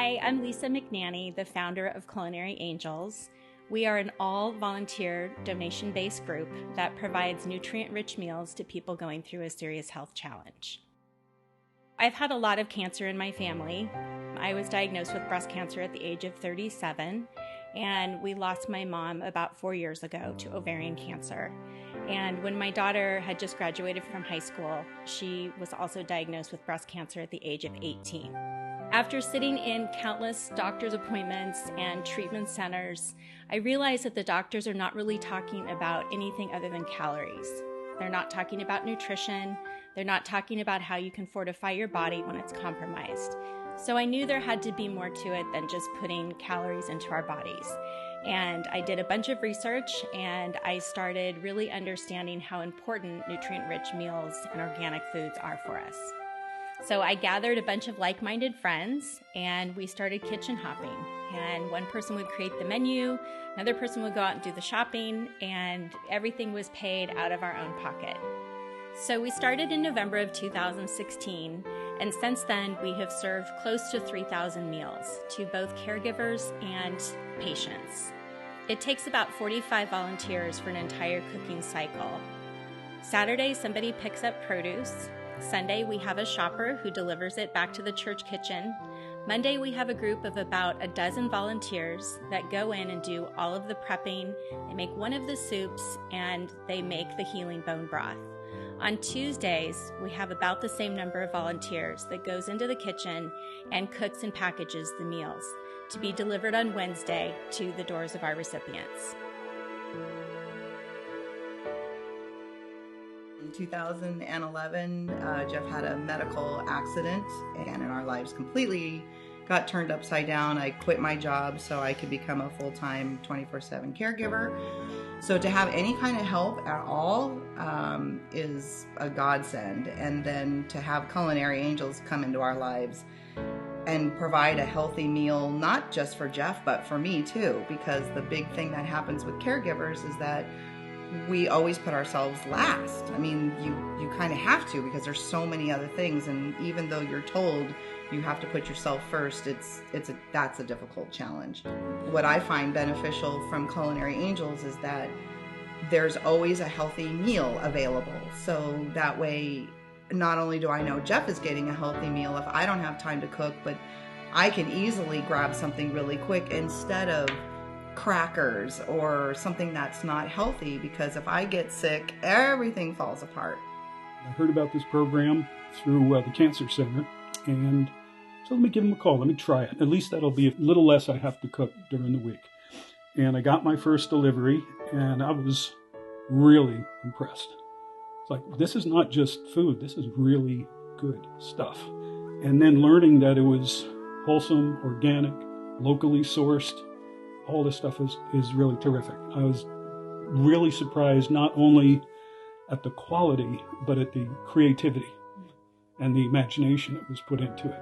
Hi, I'm Lisa McNanny, the founder of Culinary Angels. We are an all-volunteer, donation-based group that provides nutrient-rich meals to people going through a serious health challenge. I've had a lot of cancer in my family. I was diagnosed with breast cancer at the age of 37, and we lost my mom about 4 years ago to ovarian cancer. And when my daughter had just graduated from high school, she was also diagnosed with breast cancer at the age of 18. After sitting in countless doctor's appointments and treatment centers, I realized that the doctors are not really talking about anything other than calories. They're not talking about nutrition. They're not talking about how you can fortify your body when it's compromised. So I knew there had to be more to it than just putting calories into our bodies. And I did a bunch of research, and I started really understanding how important nutrient-rich meals and organic foods are for us. So I gathered a bunch of like-minded friends, and we started kitchen hopping. And one person would create the menu, another person would go out and do the shopping, and everything was paid out of our own pocket. So we started in November of 2016, and since then we have served close to 3,000 meals to both caregivers and patients. It takes about 45 volunteers for an entire cooking cycle. Saturday, somebody picks up produce. Sunday, we have a shopper who delivers it back to the church kitchen. Monday, we have a group of about a dozen volunteers that go in and do all of the prepping. They make one of the soups, and they make the healing bone broth. On Tuesdays, we have about the same number of volunteers that goes into the kitchen and cooks and packages the meals to be delivered on Wednesday to the doors of our recipients. In 2011, Jeff had a medical accident, and our lives completely got turned upside down. I quit my job so I could become a full-time 24/7 caregiver. So to have any kind of help at all is a godsend. And then to have Culinary Angels come into our lives and provide a healthy meal, not just for Jeff, but for me too, because the big thing that happens with caregivers is that we always put ourselves last. I mean, you kind of have to, because there's so many other things, and even though you're told you have to put yourself first, that's a difficult challenge. What I find beneficial from Culinary Angels is that there's always a healthy meal available. So that way, not only do I know Jeff is getting a healthy meal if I don't have time to cook, but I can easily grab something really quick instead of crackers or something that's not healthy, because if I get sick, everything falls apart. I heard about this program through the Cancer Center, and so let me give them a call. Let me try it. At least that'll be a little less I have to cook during the week. And I got my first delivery, and I was really impressed. It's like, this is not just food. This is really good stuff. And then learning that it was wholesome, organic, locally sourced, all this stuff is really terrific. I was really surprised not only at the quality, but at the creativity and the imagination that was put into it.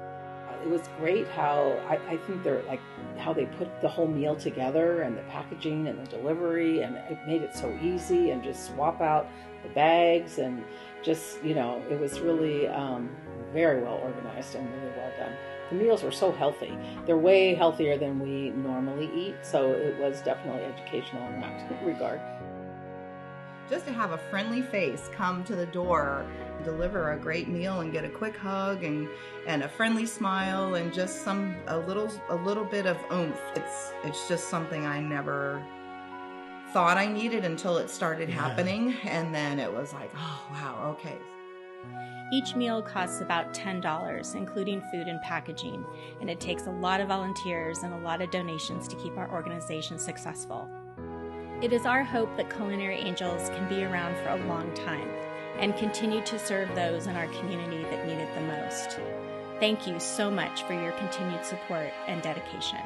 It was great how I think they're like how they put the whole meal together, and the packaging and the delivery, and it made it so easy, and just swap out the bags, and just, it was really very well organized and really well done. The meals were so healthy. They're way healthier than we normally eat, so it was definitely educational in that regard. Just to have a friendly face come to the door, deliver a great meal, and get a quick hug and a friendly smile, and just a little bit of oomph. It's just something I never thought I needed until it started happening, and then it was like, oh wow, okay. Each meal costs about $10, including food and packaging, and it takes a lot of volunteers and a lot of donations to keep our organization successful. It is our hope that Culinary Angels can be around for a long time and continue to serve those in our community that need it the most. Thank you so much for your continued support and dedication.